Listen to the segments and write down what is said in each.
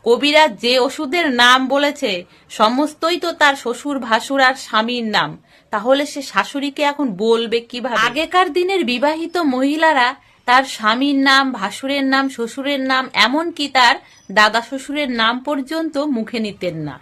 কবিরাজ যে ওষুধের নাম বলেছে সমস্তই তো তার শ্বশুর ভাসুর আর স্বামীর নাম, তাহলে সে শাশুড়িকে এখন বলবে কিভাবে? আগেকার দিনের বিবাহিত মহিলারা তার স্বামীর নাম, ভাসুরের নাম, শ্বশুরের নাম, এমনকি তার দাদা শ্বশুরের নাম পর্যন্ত মুখে নিতেন না।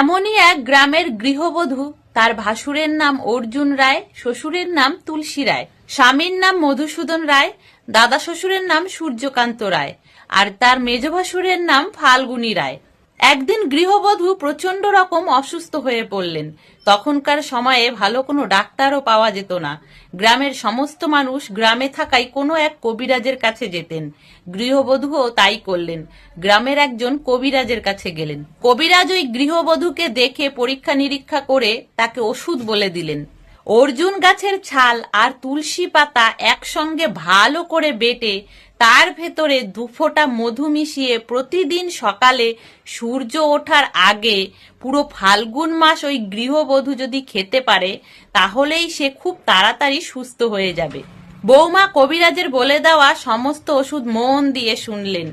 এমনই এক গ্রামের গৃহবধূ, তার ভাসুরের নাম অর্জুন রায়, শ্বশুরের নাম তুলসী রায়, স্বামীর নাম মধুসূদন রায়, দাদা শ্বশুরের নাম সূর্যকান্ত রায়, আর তার মেজ ভাসুরের নাম ফাল্গুনী রায়। একদিন গৃহবধূ প্রচন্ড রকম অসুস্থ হয়ে পড়লেন। তখনকার সময়ে ভালো কোনো ডাক্তারও পাওয়া যেত না। গ্রামের সমস্ত মানুষ গ্রামে থাকায় কোনো এক কবিরাজের কাছে যেতেন। গৃহবধূও তাই করলেন, গ্রামের একজন কবিরাজের কাছে গেলেন। কবিরাজ ওই গৃহবধূকে দেখে পরীক্ষা নিরীক্ষা করে তাকে ওষুধ বলে দিলেন। অর্জুন গাছের ছাল আর তুলসী পাতা একসঙ্গে ভালো করে বেটে তার ভেতরে 2 ফোঁটা মধু মিশিয়ে প্রতিদিন সকালে সূর্য ওঠার আগে পুরো ফাল্গুন মাস ওই গৃহবধূ যদি খেতে পারে তাহলেই সে খুব তাড়াতাড়ি সুস্থ হয়ে যাবে। বৌমা কবিরাজের বলে দেওয়া সমস্ত ওষুধ মন দিয়ে শুনলেন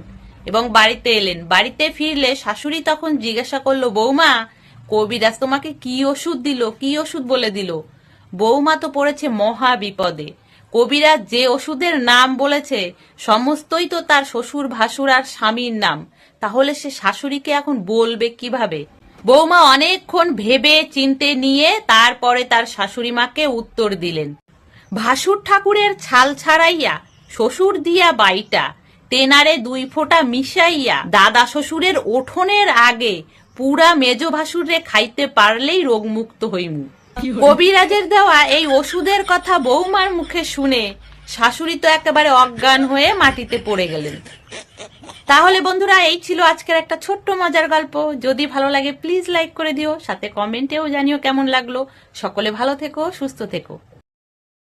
এবং বাড়িতে এলেন। বাড়িতে ফিরলে শাশুড়ি তখন জিজ্ঞাসা করলো, বৌমা কবিরাজ তোমাকে কি ওষুধ দিল, কি ওষুধ বলে দিল? বৌমা তো পড়েছে মহা বিপদে। কবিরাজ যে ওষুধের নাম বলেছে সমস্তই তো তার শ্বশুর ভাসুর আর স্বামীর নাম, তাহলে সে শাশুড়িকে এখন বলবে কিভাবে? বৌমা অনেকক্ষণ ভেবে চিন্তে নিয়ে তারপরে তার শাশুড়ি মাকে উত্তর দিলেন, ভাসুর ঠাকুরের ছাল ছাড়াইয়া শ্বশুর দিয়া বাইটা তেনারে 2 ফোঁটা মিশাইয়া দাদা শ্বশুরের ওঠনের আগে পুরা মেজ ভাসুরে খাইতে পারলেই রোগমুক্ত হইমু। কবিরাজের দেওয়া এই ওষুধের কথা বৌমার মুখে শুনে শাশুড়ি তো একেবারে অজ্ঞান হয়ে মাটিতে পড়ে গেলেন। তাহলে বন্ধুরা, এই ছিল আজকের একটা ছোট্ট মজার গল্প। যদি ভালো লাগে প্লিজ লাইক করে দিও, সাথে কমেন্টেও জানিও কেমন লাগলো। সকলে ভালো থেকো, সুস্থ থেকো।